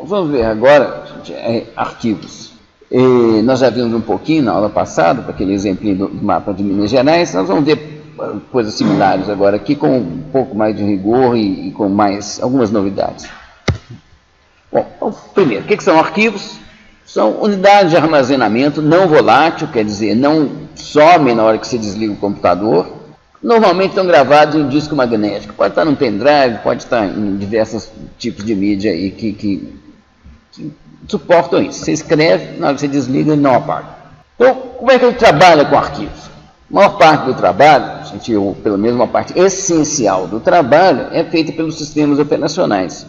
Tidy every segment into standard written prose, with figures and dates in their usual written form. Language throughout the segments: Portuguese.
Vamos ver agora, gente, arquivos. Nós já vimos um pouquinho na aula passada, para aquele exemplo do mapa de Minas Gerais. Nós vamos ver coisas similares agora aqui, com um pouco mais de rigor e com mais algumas novidades. Bom, então, primeiro, o que são arquivos? São unidades de armazenamento não volátil, quer dizer, não somem na hora que você desliga o computador. Normalmente estão gravados em um disco magnético. Pode estar num pendrive, pode estar em diversos tipos de mídia aí que suportam isso. Você escreve, na hora que você desliga, ele não apaga. Então, como é que ele trabalha com arquivos? A maior parte do trabalho, ou pelo menos uma parte essencial do trabalho, é feita pelos sistemas operacionais,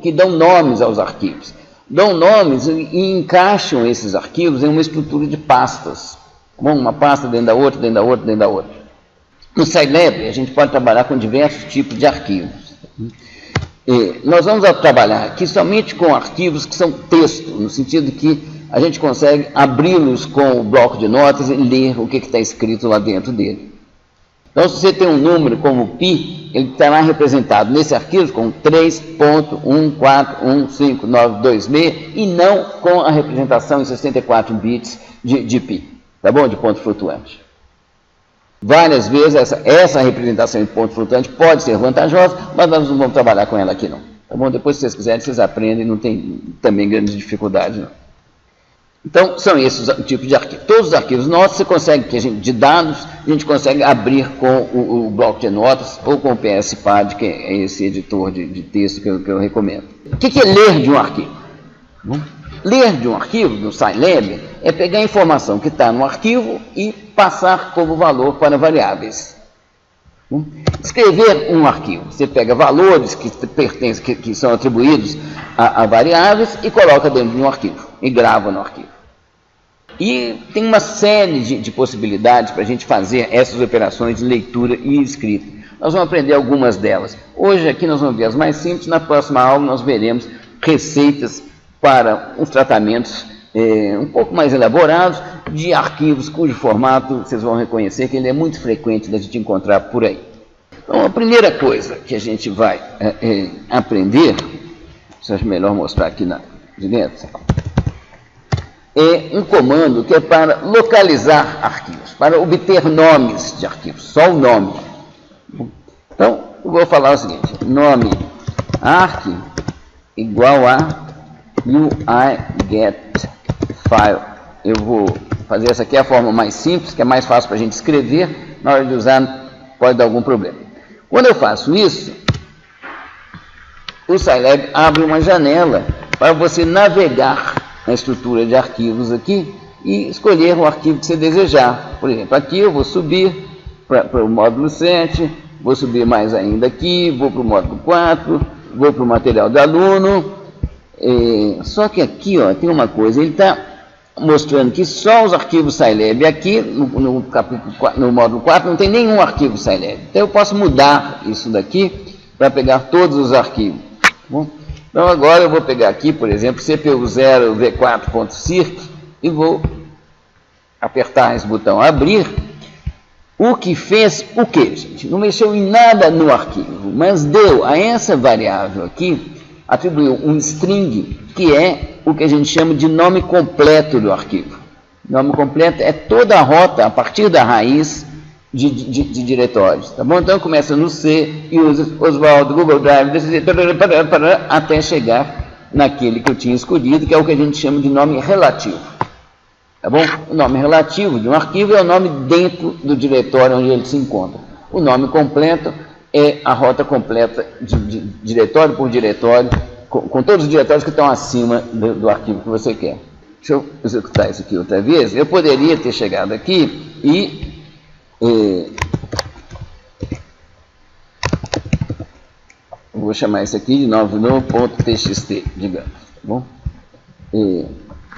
que dão nomes aos arquivos. Dão nomes e encaixam esses arquivos em uma estrutura de pastas. Uma pasta dentro da outra, dentro da outra, dentro da outra. No Scilab, a gente pode trabalhar com diversos tipos de arquivos. Nós vamos trabalhar aqui somente com arquivos que são texto, no sentido que a gente consegue abri-los com o bloco de notas e ler o que está escrito lá dentro dele. Então, se você tem um número como π, ele estará representado nesse arquivo com 3.1415926 e não com a representação em 64 bits de π, tá bom? De ponto flutuante. Várias vezes essa representação em ponto flutuante pode ser vantajosa, mas nós não vamos trabalhar com ela aqui não. Tá bom? Depois, se vocês quiserem, vocês aprendem, não tem também grandes dificuldades não. Então, são esses os tipos de arquivos. Todos os arquivos nossos, você consegue, de dados, a gente consegue abrir com o bloco de notas ou com o PSPad, que é esse editor de texto que eu recomendo. O que é ler de um arquivo? Ler de um arquivo, no Scilab, é pegar a informação que está no arquivo e passar como valor para variáveis. Escrever um arquivo, você pega valores que são atribuídos a variáveis e coloca dentro de um arquivo, e grava no arquivo. E tem uma série de possibilidades para a gente fazer essas operações de leitura e escrita. Nós vamos aprender algumas delas. Hoje aqui nós vamos ver as mais simples, na próxima aula nós veremos receitas para os tratamentos um pouco mais elaborados de arquivos cujo formato vocês vão reconhecer que ele é muito frequente da gente encontrar por aí. Então, a primeira coisa que a gente vai aprender, acho melhor mostrar aqui de dentro, é um comando que é para localizar arquivos, para obter nomes de arquivos, só o nome. Então, eu vou falar o seguinte, nome arq igual a uigetFile. Eu vou fazer essa aqui, a forma mais simples, que é mais fácil para a gente escrever, na hora de usar pode dar algum problema. Quando eu faço isso, o Scilab abre uma janela para você navegar na estrutura de arquivos aqui e escolher o arquivo que você desejar. Por exemplo, aqui eu vou subir para o módulo 7, vou subir mais ainda aqui, vou para o módulo 4, vou para o material do aluno. Só que aqui tem uma coisa, ele está mostrando que só os arquivos Scilab aqui, no módulo 4, não tem nenhum arquivo Scilab. Então eu posso mudar isso daqui para pegar todos os arquivos. Tá bom? Então agora eu vou pegar aqui, por exemplo, CPU0v4.circ e vou apertar esse botão abrir. O que fez o quê, gente? Não mexeu em nada no arquivo, mas deu a essa variável aqui, atribuiu um string, que é o que a gente chama de nome completo do arquivo. Nome completo é toda a rota a partir da raiz de diretórios. Tá bom? Então começa no C, usa Oswaldo, Google Drive, até chegar naquele que eu tinha escolhido, que é o que a gente chama de nome relativo. Tá bom? O nome relativo de um arquivo é o nome dentro do diretório onde ele se encontra. O nome completo é a rota completa de diretório por diretório, com todos os diretórios que estão acima do arquivo que você quer. Deixa eu executar isso aqui outra vez. Eu poderia ter chegado aqui e vou chamar isso aqui de novo.txt, digamos. Tá bom?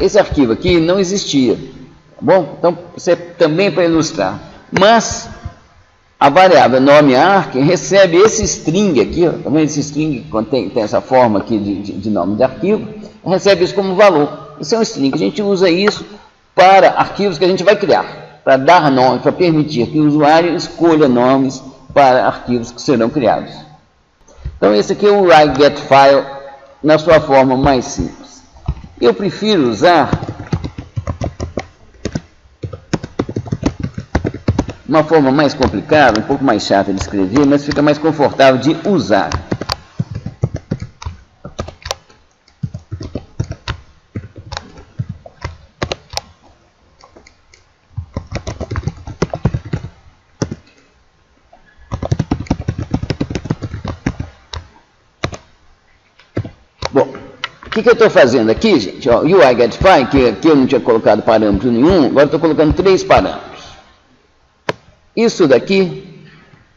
Esse arquivo aqui não existia. Tá bom? Então, isso é também para ilustrar. Mas a variável nome arq recebe esse string aqui, tá vendo? Esse string que tem essa forma aqui de nome de arquivo, recebe isso como valor. Isso é um string, a gente usa isso para arquivos que a gente vai criar, para dar nome, para permitir que o usuário escolha nomes para arquivos que serão criados. Então esse aqui é o uigetFile na sua forma mais simples. Eu prefiro usar uma forma mais complicada, um pouco mais chata de escrever, mas fica mais confortável de usar. Bom, o que eu estou fazendo aqui, gente? Ó, UI GetFile, que aqui eu não tinha colocado parâmetro nenhum, agora estou colocando 3 parâmetros. Isso daqui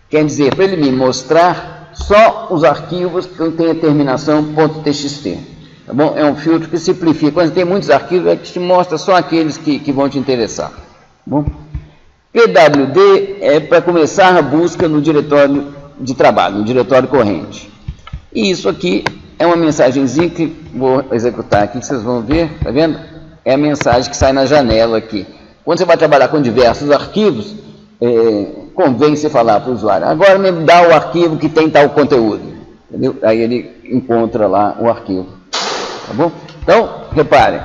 quer dizer, para ele me mostrar só os arquivos que têm a terminação .txt. Tá bom? É um filtro que simplifica. Quando tem muitos arquivos, é que te mostra só aqueles que vão te interessar. Tá bom? PWD é para começar a busca no diretório de trabalho, no diretório corrente. E isso aqui é uma mensagenzinha que vou executar aqui, que vocês vão ver, tá vendo? É a mensagem que sai na janela aqui. Quando você vai trabalhar com diversos arquivos, convém você falar para o usuário, agora me dá o arquivo que tem tal conteúdo. Entendeu? Aí ele encontra lá o arquivo. Tá bom? Então, reparem,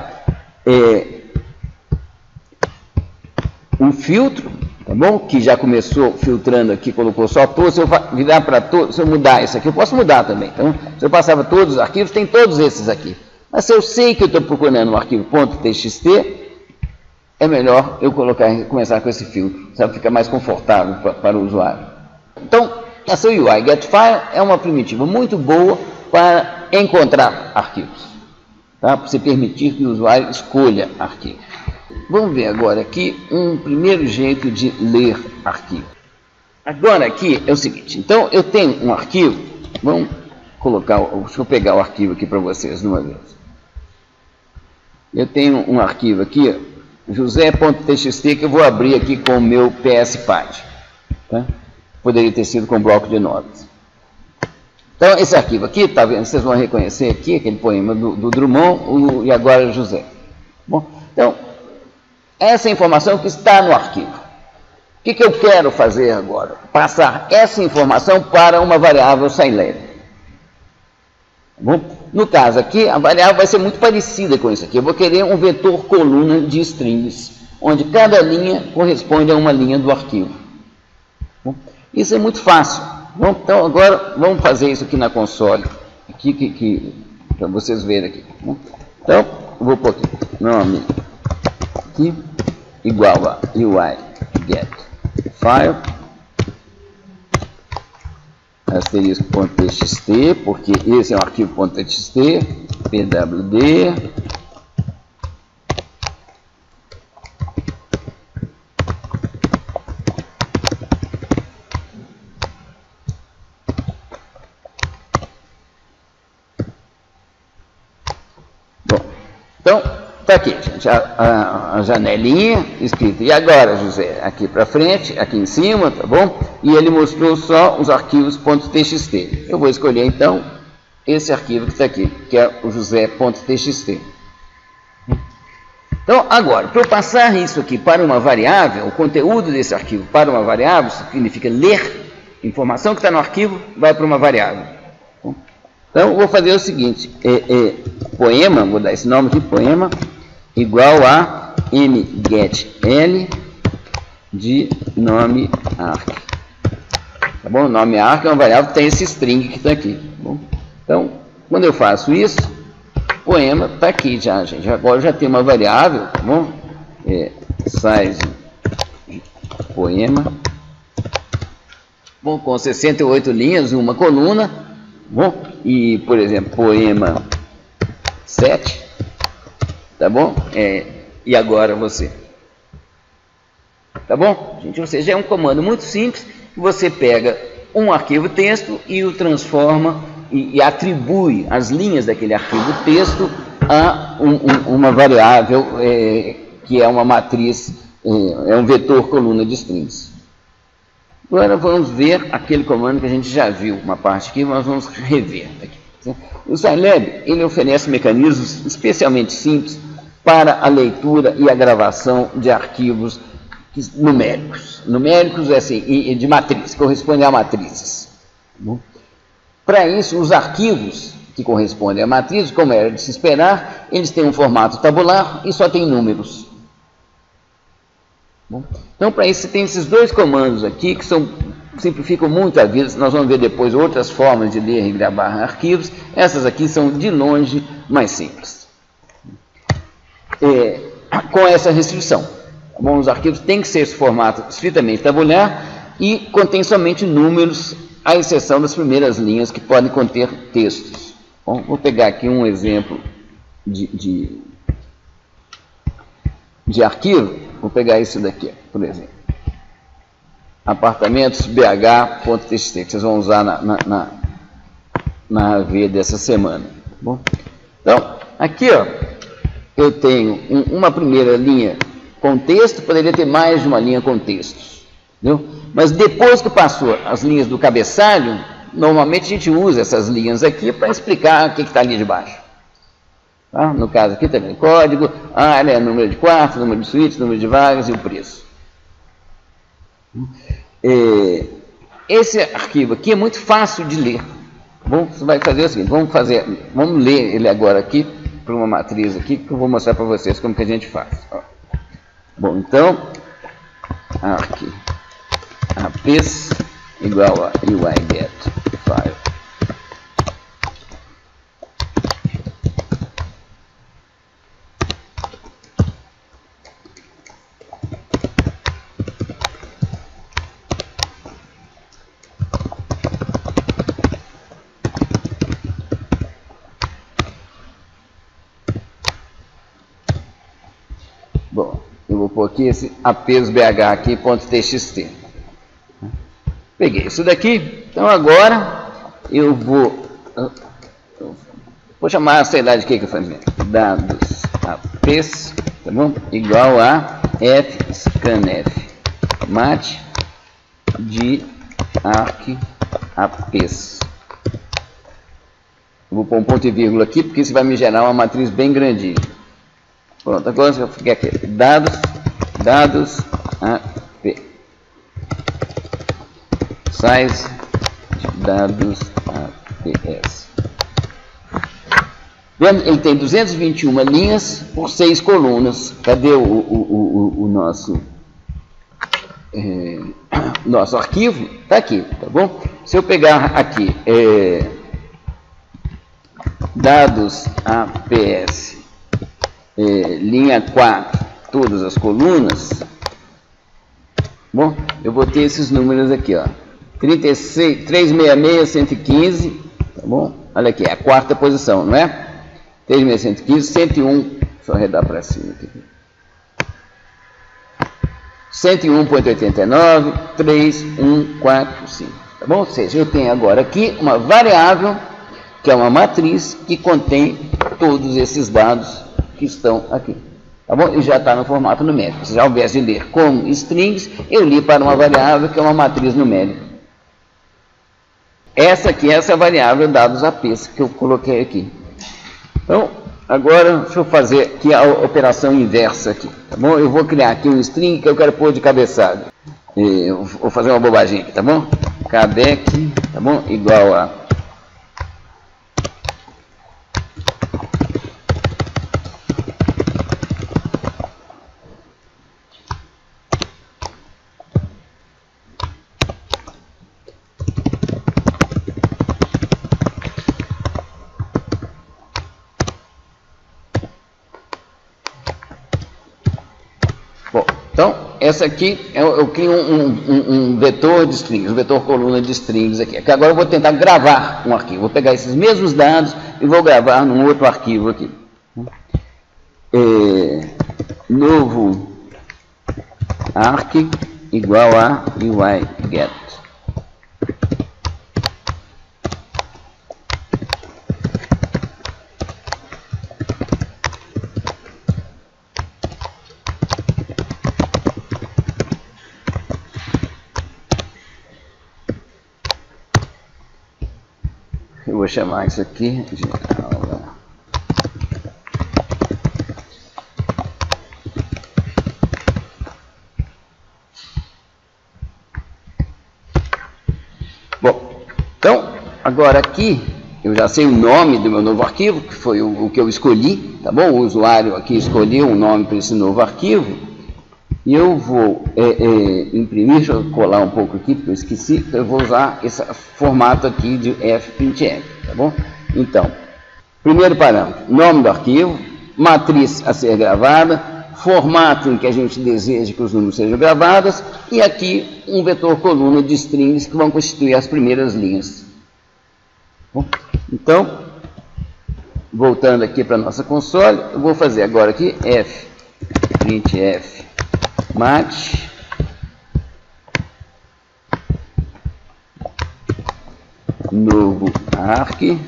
um filtro, tá bom? Que já começou filtrando aqui, colocou só todos. Se eu virar para todos, se eu mudar isso aqui, eu posso mudar também. Então, se eu passar para todos os arquivos, tem todos esses aqui. Mas se eu sei que eu estou procurando um arquivo .txt, é melhor eu começar com esse filtro, sabe? Fica mais confortável para o usuário. Então, essa UI GetFile é uma primitiva muito boa para encontrar arquivos, tá? Para você permitir que o usuário escolha arquivos. Vamos ver agora aqui um primeiro jeito de ler arquivo. Agora aqui é o seguinte, então eu tenho um arquivo, vamos colocar, deixa eu pegar o arquivo aqui para vocês de uma vez. Eu tenho um arquivo aqui, josé.txt, que eu vou abrir aqui com o meu PSPad. Tá? Poderia ter sido com bloco de notas. Então, esse arquivo aqui, tá vendo? Vocês vão reconhecer aqui, aquele poema do Drummond, e agora José. Bom, então, essa é a informação que está no arquivo. O que eu quero fazer agora? Passar essa informação para uma variável Scilab. Bom, no caso aqui, a variável vai ser muito parecida com isso aqui. Eu vou querer um vetor coluna de strings, onde cada linha corresponde a uma linha do arquivo. Bom, isso é muito fácil. Bom, então, agora, vamos fazer isso aqui na console, aqui, para vocês verem aqui. Bom, então, eu vou pôr aqui, nome aqui, igual a UI GetFile, asterisco.txt, porque esse é um arquivo .txt, pwd, bom, então, está aqui, gente, a janelinha escrita, e agora, José, aqui para frente, aqui em cima, tá bom? E ele mostrou só os arquivos .txt. Eu vou escolher, então, esse arquivo que está aqui, que é o josé.txt. Então, agora, para eu passar isso aqui para uma variável, o conteúdo desse arquivo para uma variável, significa ler informação que está no arquivo, vai para uma variável. Então, eu vou fazer o seguinte, poema, vou dar esse nome aqui, poema, igual a mgetL de nome arc. Tá bom? O nome arc é uma variável que tem esse string que está aqui. Tá bom? Então, quando eu faço isso, poema está aqui já, gente. Agora já tem uma variável, tá bom? Size poema. Bom, com 68 linhas, uma coluna. Bom, e, por exemplo, poema 7. Tá bom? E agora você. Tá bom? Gente, ou seja, é um comando muito simples, que você pega um arquivo texto e o transforma e atribui as linhas daquele arquivo texto a uma variável que é uma matriz, é um vetor coluna de strings. Agora vamos ver aquele comando que a gente já viu, uma parte aqui, mas vamos rever aqui. O Scilab, ele oferece mecanismos especialmente simples para a leitura e a gravação de arquivos numéricos. Numéricos, assim, e de matriz, correspondem a matrizes. Para isso, os arquivos que correspondem à matriz, como era de se esperar, eles têm um formato tabular e só tem números. Bom, então, para isso, você tem esses dois comandos aqui, que simplificam muito a vida. Nós vamos ver depois outras formas de ler e gravar arquivos. Essas aqui são, de longe, mais simples. Com essa restrição. Bom, os arquivos têm que ser esse formato estritamente tabular e contém somente números, à exceção das primeiras linhas, que podem conter textos. Bom, vou pegar aqui um exemplo de arquivo. Vou pegar isso daqui, por exemplo. Apartamentos bh.txt, que vocês vão usar na AV dessa semana. Bom, então, aqui ó, eu tenho uma primeira linha com texto, poderia ter mais de uma linha com textos. Entendeu? Mas depois que passou as linhas do cabeçalho, normalmente a gente usa essas linhas aqui para explicar o que está ali de baixo. Tá? No caso aqui também, código, área, número de quartos, número de suítes, número de vagas e o preço. Esse arquivo aqui é muito fácil de ler. Bom, você vai fazer o seguinte, vamos ler ele agora aqui, para uma matriz aqui, que eu vou mostrar para vocês como que a gente faz. Ó. Bom, então, apes igual a UIGetFile. Bom, eu vou pôr aqui esse apesbh aqui, .txt. Peguei isso daqui, então agora eu vou chamar, sei lá de que eu faço, dados apes, tá bom? Igual a fscanf mat de arc apes. Eu vou pôr um ponto e vírgula aqui, porque isso vai me gerar uma matriz bem grandinha. Pronto, agora eu fiquei aqui, dados ap, size de dados aps. Vendo, ele tem 221 linhas por 6 colunas. Cadê o nosso arquivo? Está aqui, tá bom? Se eu pegar aqui, dados aps, linha 4, todas as colunas, bom, eu vou ter esses números aqui, ó, 36, 366, 115, tá bom? Olha aqui, é a quarta posição, não é? 366, 115, 101, deixa eu arredar para cima aqui. 101.89, 3145, tá bom? Ou seja, eu tenho agora aqui uma variável, que é uma matriz, que contém todos esses dados que estão aqui. Tá bom? E já está no formato numérico. Se ao invés de ler como strings, eu li para uma variável que é uma matriz numérica. Essa aqui é essa variável dados apes que eu coloquei aqui. Então, agora deixa eu fazer aqui a operação inversa aqui. Tá bom? Eu vou criar aqui um string que eu quero pôr de cabeçalho. Eu vou fazer uma bobagem aqui, tá bom? Cadec, tá bom? Igual a essa aqui, eu crio um vetor de strings, um vetor coluna de strings aqui. Agora eu vou tentar gravar um arquivo. Vou pegar esses mesmos dados e vou gravar num outro arquivo aqui. Novo arc igual a UIGet. Eu vou chamar isso aqui de aula. Bom, então, agora aqui eu já sei o nome do meu novo arquivo, que foi o que eu escolhi, tá bom? O usuário aqui escolheu um nome para esse novo arquivo, e eu vou imprimir, deixa eu colar um pouco aqui, porque eu esqueci, eu vou usar esse formato aqui de fprintf, tá bom? Então, primeiro parâmetro, nome do arquivo, matriz a ser gravada, formato em que a gente deseja que os números sejam gravados, e aqui um vetor coluna de strings que vão constituir as primeiras linhas. Bom, então, voltando aqui para a nossa console, eu vou fazer agora aqui fprintf mat novo arc,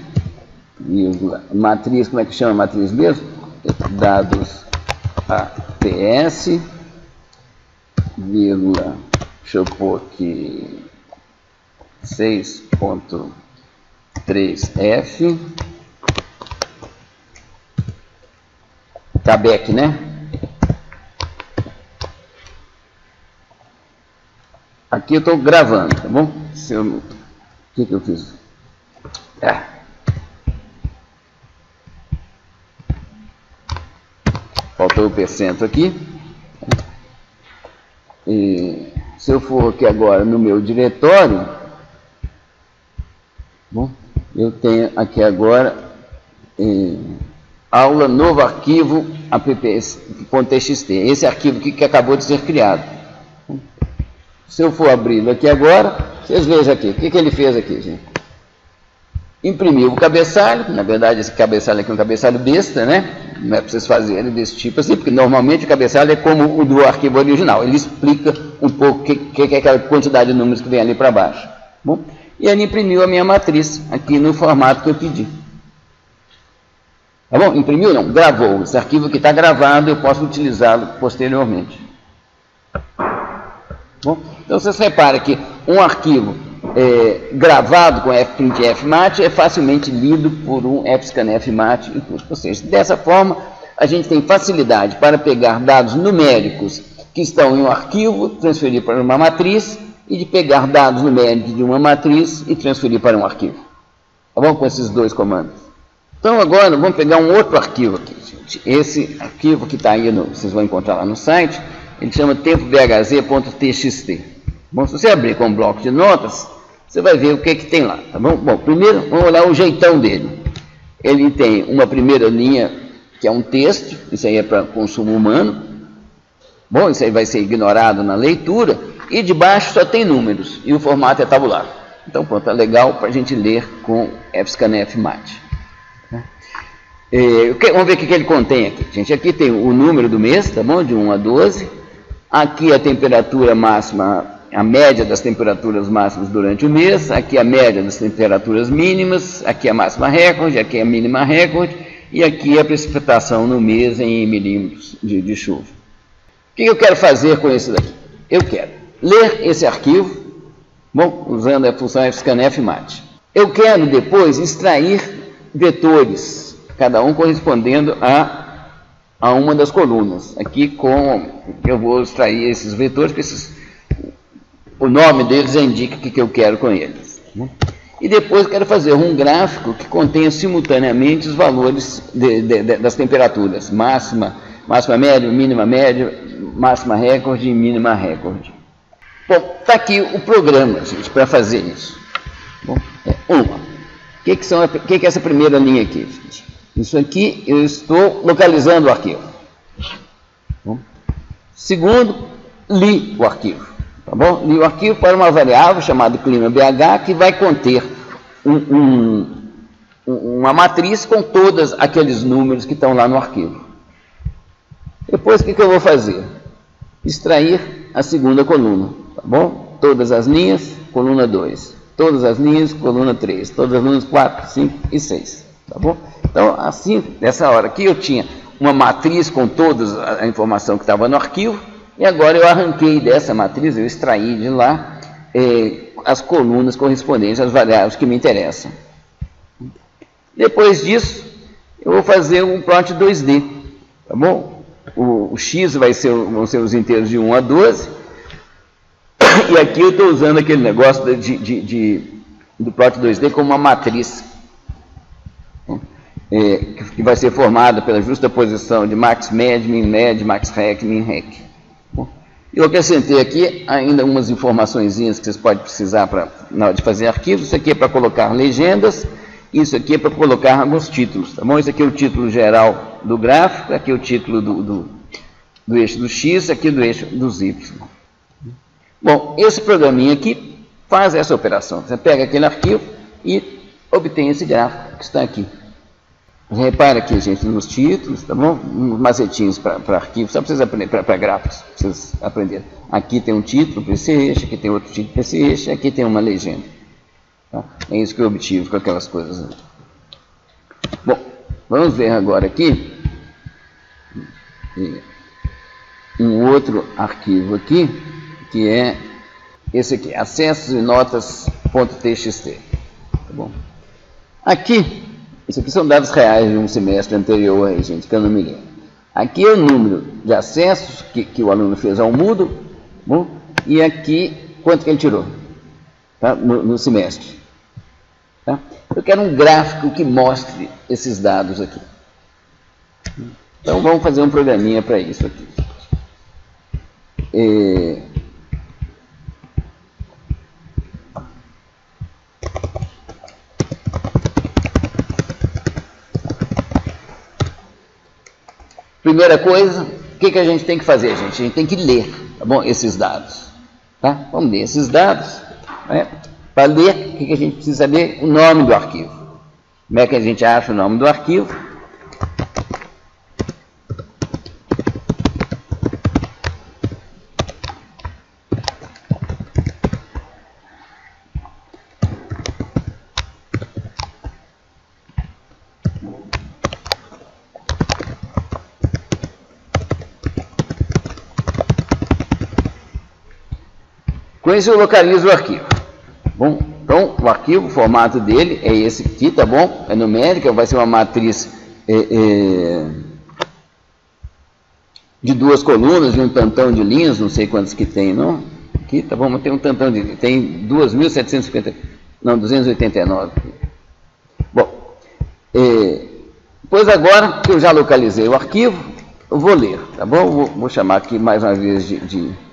vírgula, matriz, como é que chama a matriz mesmo? Dados APS, vírgula, deixa eu pôr aqui 6.3f, Tabec, né? Aqui eu estou gravando, tá bom? O que eu fiz? Faltou o % aqui. E se eu for aqui agora no meu diretório, bom, eu tenho aqui agora aula novo arquivo app.txt. Esse arquivo aqui que acabou de ser criado. Se eu for abri-lo aqui agora, vocês vejam aqui, o que ele fez aqui, gente? Imprimiu o cabeçalho, na verdade esse cabeçalho aqui é um cabeçalho besta, né? Não é para vocês fazerem desse tipo assim, porque normalmente o cabeçalho é como o do arquivo original, ele explica um pouco o que é aquela quantidade de números que vem ali para baixo. Bom, e ele imprimiu a minha matriz aqui no formato que eu pedi. Tá bom? Imprimiu não, gravou. Esse arquivo que está gravado eu posso utilizá-lo posteriormente. Bom, então vocês reparam que um arquivo gravado com fprintf mat é facilmente lido por um fscanf mat e tudo. Ou seja, dessa forma a gente tem facilidade para pegar dados numéricos que estão em um arquivo, transferir para uma matriz, e de pegar dados numéricos de uma matriz e transferir para um arquivo. Tá bom? Com esses dois comandos. Então agora vamos pegar um outro arquivo aqui, gente. Esse arquivo que está aí, vocês vão encontrar lá no site, ele chama tempobhz.txt. Bom, se você abrir com um bloco de notas, você vai ver o que tem lá, tá bom? Bom, primeiro vamos olhar o jeitão dele. Ele tem uma primeira linha que é um texto, isso aí é para consumo humano. Bom, isso aí vai ser ignorado na leitura, e de baixo só tem números, e o formato é tabular. Então pronto, é legal para a gente ler com fscanf mat. Vamos ver o que ele contém aqui, gente. Aqui tem o número do mês, tá bom? De 1 a 12. Aqui a temperatura máxima, a média das temperaturas máximas durante o mês. Aqui a média das temperaturas mínimas. Aqui a máxima recorde, aqui a mínima recorde. E aqui a precipitação no mês em milímetros de chuva. O que eu quero fazer com isso daqui? Eu quero ler esse arquivo, bom, usando a função fscanf mat. Eu quero depois extrair vetores, cada um correspondendo a uma das colunas. Aqui eu vou extrair esses vetores, porque o nome deles indica o que eu quero com eles. E depois eu quero fazer um gráfico que contenha simultaneamente os valores das temperaturas, máxima média, mínima média, máxima recorde e mínima recorde. Bom, está aqui o programa, gente, para fazer isso. Bom, O que é essa primeira linha aqui, gente? Isso aqui eu estou localizando o arquivo. Bom, segundo, li o arquivo. Tá bom? Li o arquivo para uma variável chamada clima BH, que vai conter uma matriz com todos aqueles números que estão lá no arquivo. Depois, o que eu vou fazer? Extrair a segunda coluna. Tá bom? Todas as linhas, coluna 2. Todas as linhas, coluna 3. Todas as linhas, 4, 5 e 6. Tá bom? Então, assim, nessa hora aqui, eu tinha uma matriz com toda a informação que estava no arquivo, e agora eu arranquei dessa matriz, eu extraí de lá as colunas correspondentes às variáveis que me interessam. Depois disso, eu vou fazer um plot 2D, tá bom? O x vão ser os inteiros de 1 a 12, e aqui eu estou usando aquele negócio do plot 2D como uma matriz. que vai ser formada pela justaposição de max med, min med, max rec, min rec. Bom, eu acrescentei aqui ainda umas informaçõezinhas que vocês podem precisar na hora de fazer arquivos. Isso aqui é para colocar legendas, isso aqui é para colocar alguns títulos, tá bom? Isso aqui é o título geral do gráfico, aqui é o título do eixo do X, aqui do eixo dos Y. Bom, esse programinha aqui faz essa operação. Você pega aquele arquivo e obtém esse gráfico que está aqui. Repara aqui, gente, nos títulos, tá bom? Uns macetinhos para arquivos, só para vocês aprenderem, para gráficos, para vocês aprenderem. Aqui tem um título para esse eixo, aqui tem outro título para esse eixo, aqui tem uma legenda. Tá? É isso que eu obtive com aquelas coisas ali. Bom, vamos ver agora aqui um outro arquivo aqui, que é esse aqui, acessos e notas.txt. Tá bom? Aqui, isso aqui são dados reais de um semestre anterior aí, gente, que eu não me lembro. Aqui é o número de acessos que o aluno fez ao Moodle, bom? E aqui, quanto que ele tirou, tá? no semestre. Tá? Eu quero um gráfico que mostre esses dados aqui. Então, vamos fazer um programinha para isso aqui. Primeira coisa, o que a gente tem que fazer, gente? A gente tem que ler, tá bom? Esses dados. Tá? Vamos ler esses dados. Né? Para ler, o que a gente precisa saber? O nome do arquivo. Como é que a gente acha o nome do arquivo? Com isso eu localizo o arquivo. Bom, então o arquivo, o formato dele é esse aqui, tá bom? É numérica, vai ser uma matriz de duas colunas e um tantão de linhas, não sei quantos que tem, não? Aqui, tá bom? Mas tem um tantão de linhas, tem 2.750, não, 289. Bom, pois agora que eu já localizei o arquivo, eu vou ler, tá bom? Vou chamar aqui mais uma vez de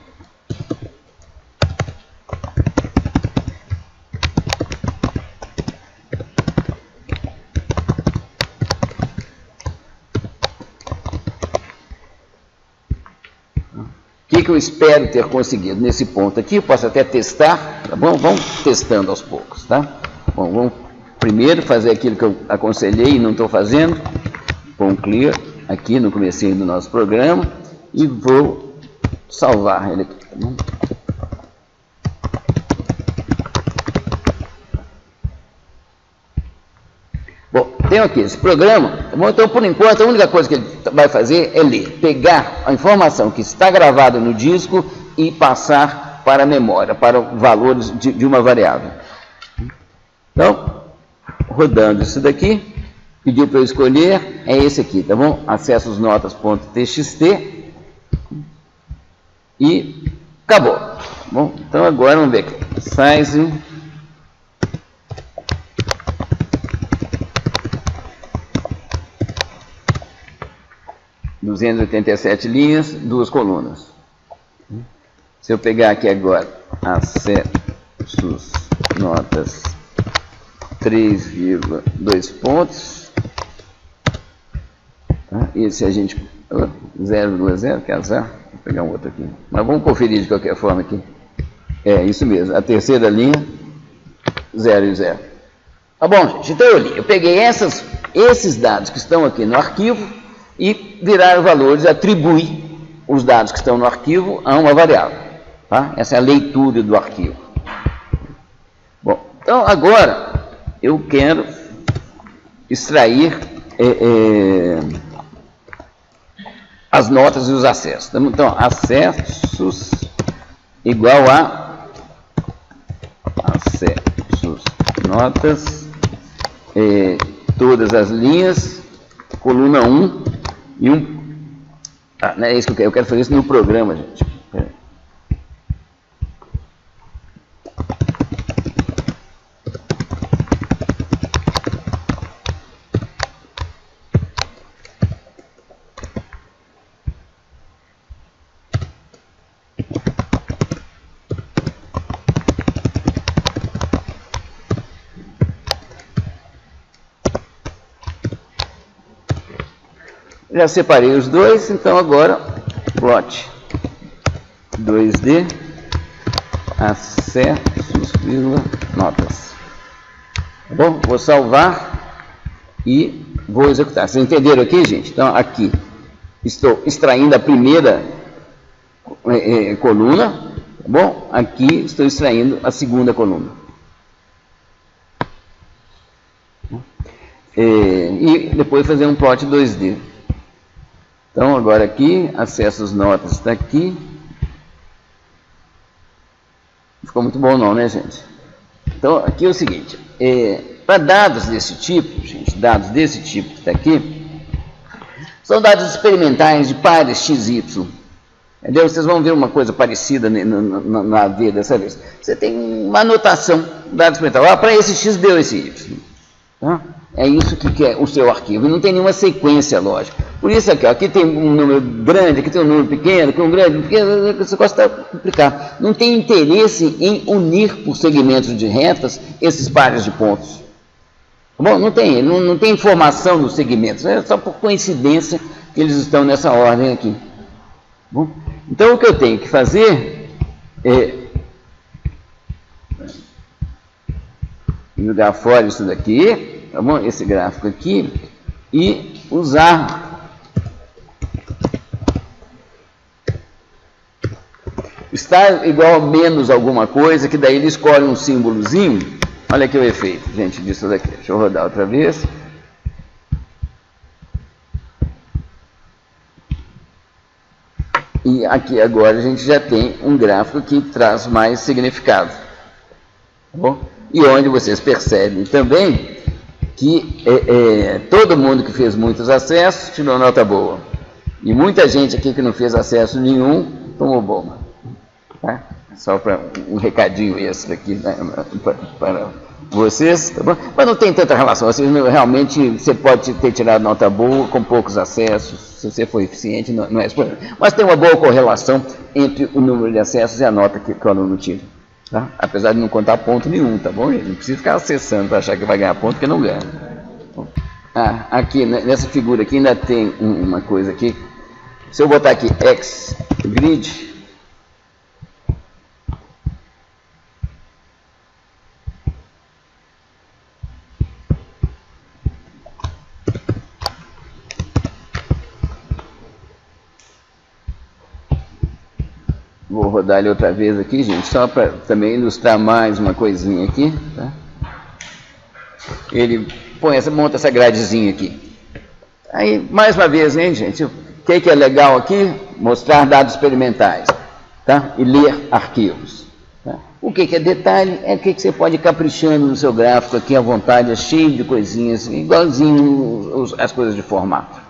o que eu espero ter conseguido nesse ponto aqui. Eu posso até testar, tá bom? Vamos testando aos poucos, tá? Bom, vamos primeiro fazer aquilo que eu aconselhei e não estou fazendo. Pôr clear aqui no comecinho do nosso programa e vou salvar ele aqui, tá bom? Bom, tenho aqui esse programa, tá bom? Então, por enquanto, a única coisa que ele vai fazer é ler, pegar a informação que está gravada no disco e passar para a memória, para valores de uma variável. Então, rodando isso daqui, pediu para eu escolher, é esse aqui, tá bom? Acessos notas.txt e acabou. Tá bom? Então, agora vamos ver aqui. Size 287 linhas, duas colunas. Se eu pegar aqui agora acessos notas 3,2 pontos, tá? E se a gente 0,20, que azar, vou pegar um outro aqui, mas vamos conferir de qualquer forma aqui. É isso mesmo, a terceira linha 0 e 0. Tá bom, gente, então eu peguei esses dados que estão aqui no arquivo e virar valores, atribuir os dados que estão no arquivo a uma variável. Tá? Essa é a leitura do arquivo. Bom, então agora eu quero extrair as notas e os acessos. Então, acessos igual a acessos notas, todas as linhas, coluna 1 e não é isso que eu quero fazer isso no programa, gente. Já separei os dois, então agora plot 2D, acessos, notas. Tá bom? Vou salvar e vou executar. Vocês entenderam aqui, gente? Então, aqui estou extraindo a primeira coluna, tá bom? Aqui estou extraindo a segunda coluna. E depois fazer um plot 2D. Então, agora aqui, acessos notas está aqui. Ficou muito bom não, né, gente? Então, aqui é o seguinte, para dados desse tipo, gente, dados desse tipo que está aqui, são dados experimentais de pares XY. Entendeu? Vocês vão ver uma coisa parecida na AV dessa vez. Você tem uma anotação, dado experimental. Para esse X deu esse Y. Tá? É isso que é o seu arquivo. E não tem nenhuma sequência lógica. Por isso aqui tem um número grande, aqui tem um número pequeno, aqui um grande, pequeno, você gosta de duplicar. Não tem interesse em unir por segmentos de retas esses pares de pontos. Tá bom? Não tem informação nos segmentos. É só por coincidência que eles estão nessa ordem aqui. Tá bom? Então o que eu tenho que fazer é jogar fora isso daqui, tá bom? Esse gráfico aqui, e usar estar igual a menos alguma coisa, que daí ele escolhe um símbolozinho. Olha aqui o efeito, gente, disso daqui. Deixa eu rodar outra vez. E aqui agora a gente já tem um gráfico que traz mais significado. Tá bom? E onde vocês percebem também que todo mundo que fez muitos acessos tirou nota boa. E muita gente aqui que não fez acesso nenhum tomou bomba. Tá? Só para um recadinho esse daqui, né, para vocês. Tá bom? Mas não tem tanta relação. Realmente você pode ter tirado nota boa com poucos acessos. Se você for eficiente, não é esse problema. Mas tem uma boa correlação entre o número de acessos e a nota que o aluno tira. Tá? Apesar de não contar ponto nenhum, tá bom? Não precisa ficar acessando para achar que vai ganhar ponto, porque não ganha. Aqui, nessa figura aqui, ainda tem uma coisa aqui. Se eu botar aqui xgrid, vou rodar ele outra vez aqui, gente, só para também ilustrar mais uma coisinha aqui. Tá? Ele monta essa gradezinha aqui. Aí, mais uma vez, hein, gente, o que é legal aqui? Mostrar dados experimentais, tá? E ler arquivos. Tá? O que é detalhe? É o que você pode ir caprichando no seu gráfico aqui à vontade, é cheio de coisinhas, igualzinho as coisas de formato.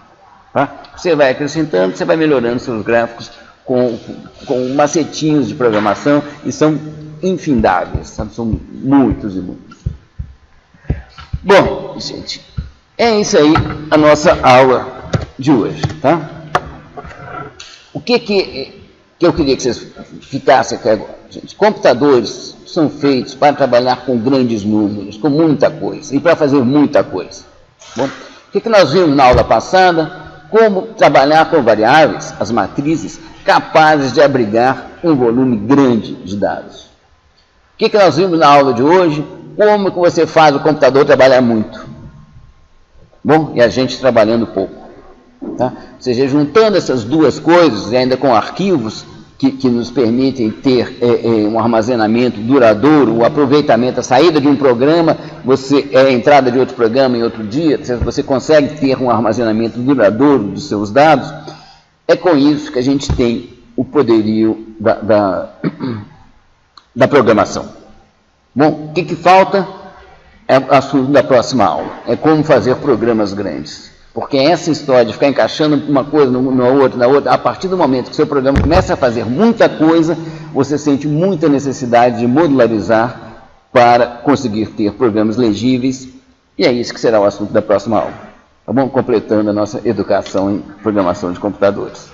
Tá? Você vai acrescentando, você vai melhorando seus gráficos com macetinhos de programação, e são infindáveis, sabe? São muitos e muitos. Bom, gente, é isso aí a nossa aula de hoje, tá? O que eu queria que vocês ficassem aqui agora, gente? Computadores são feitos para trabalhar com grandes números, com muita coisa, e para fazer muita coisa. Bom, o que nós vimos na aula passada? Como trabalhar com variáveis, as matrizes, capazes de abrigar um volume grande de dados. O que nós vimos na aula de hoje? Como que você faz o computador trabalhar muito. Bom, e a gente trabalhando pouco. Tá? Ou seja, juntando essas duas coisas, e ainda com arquivos que nos permitem ter um armazenamento duradouro, o aproveitamento, a saída de um programa, a entrada de outro programa em outro dia, você consegue ter um armazenamento duradouro dos seus dados. É com isso que a gente tem o poderio da programação. Bom, o que falta é o assunto da próxima aula. É como fazer programas grandes. Porque essa história de ficar encaixando uma coisa na outra, a partir do momento que o seu programa começa a fazer muita coisa, você sente muita necessidade de modularizar para conseguir ter programas legíveis. E é isso que será o assunto da próxima aula. Tá bom? Completando a nossa educação em programação de computadores.